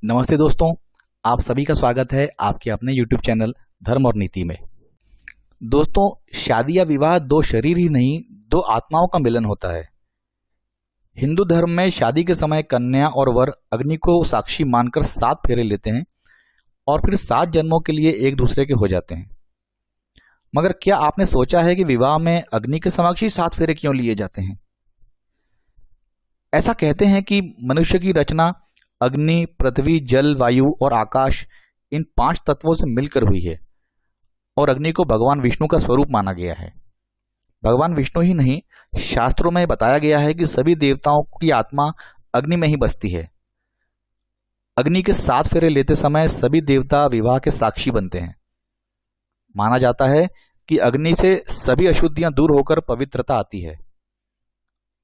नमस्ते दोस्तों, आप सभी का स्वागत है आपके अपने YouTube चैनल धर्म और नीति में। दोस्तों, शादी या विवाह दो शरीर ही नहीं, दो आत्माओं का मिलन होता है। हिंदू धर्म में शादी के समय कन्या और वर अग्नि को साक्षी मानकर 7 फेरे लेते हैं और फिर 7 जन्मों के लिए एक दूसरे के हो जाते हैं। मगर क्या आपने सोचा है कि विवाह में अग्नि के समक्ष ही 7 फेरे क्यों लिए जाते हैं? ऐसा कहते हैं कि मनुष्य की रचना अग्नि, पृथ्वी, जल, वायु और आकाश इन 5 तत्वों से मिलकर हुई है और अग्नि को भगवान विष्णु का स्वरूप माना गया है। भगवान विष्णु ही नहीं, शास्त्रों में बताया गया है कि सभी देवताओं की आत्मा अग्नि में ही बसती है। अग्नि के 7 फेरे लेते समय सभी देवता विवाह के साक्षी बनते हैं। माना जाता है कि अग्नि से सभी अशुद्धियां दूर होकर पवित्रता आती है।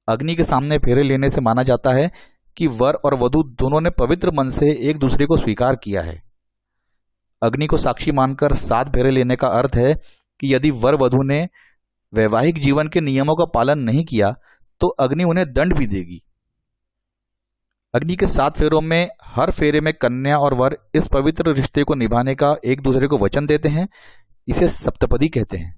अग्नि के सामने फेरे लेने से माना जाता है कि वर और वधू दोनों ने पवित्र मन से एक दूसरे को स्वीकार किया है। अग्नि को साक्षी मानकर 7 फेरे लेने का अर्थ है कि यदि वर वधू ने वैवाहिक जीवन के नियमों का पालन नहीं किया तो अग्नि उन्हें दंड भी देगी। अग्नि के 7 फेरों में हर फेरे में कन्या और वर इस पवित्र रिश्ते को निभाने का एक दूसरे को वचन देते हैं। इसे सप्तपदी कहते हैं।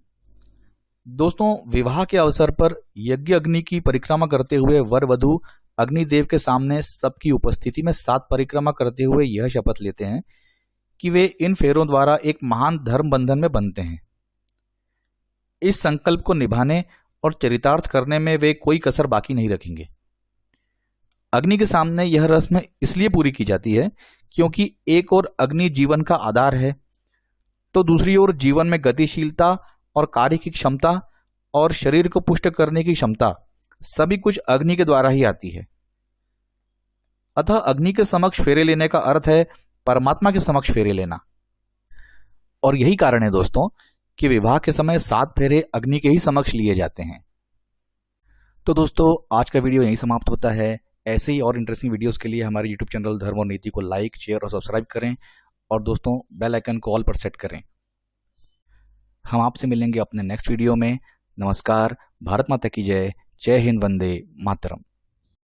दोस्तों, विवाह के अवसर पर यज्ञ अग्नि की परिक्रमा करते हुए वर वधू अग्निदेव के सामने सबकी उपस्थिति में 7 परिक्रमा करते हुए यह शपथ लेते हैं कि वे इन फेरों द्वारा एक महान धर्म बंधन में बंधते हैं। इस संकल्प को निभाने और चरितार्थ करने में वे कोई कसर बाकी नहीं रखेंगे। अग्नि के सामने यह रस्म इसलिए पूरी की जाती है क्योंकि एक ओर अग्नि जीवन का आधार है तो दूसरी ओर जीवन में गतिशीलता और कार्य की क्षमता और शरीर को पुष्ट करने की क्षमता सभी कुछ अग्नि के द्वारा ही आती है। अतः अग्नि के समक्ष फेरे लेने का अर्थ है परमात्मा के समक्ष फेरे लेना। और यही कारण है दोस्तों कि विवाह के समय 7 फेरे अग्नि के ही समक्ष लिए जाते हैं। तो दोस्तों, आज का वीडियो यहीं समाप्त होता है। ऐसे ही और इंटरेस्टिंग वीडियोस के लिए हमारे YouTube चैनल धर्म और नीति को लाइक, शेयर और सब्सक्राइब करें और दोस्तों बेल आइकन को ऑल पर सेट करें। हम आपसे मिलेंगे अपने नेक्स्ट वीडियो में। नमस्कार। भारत माता की जय। जय हिंद। वंदे मातरम।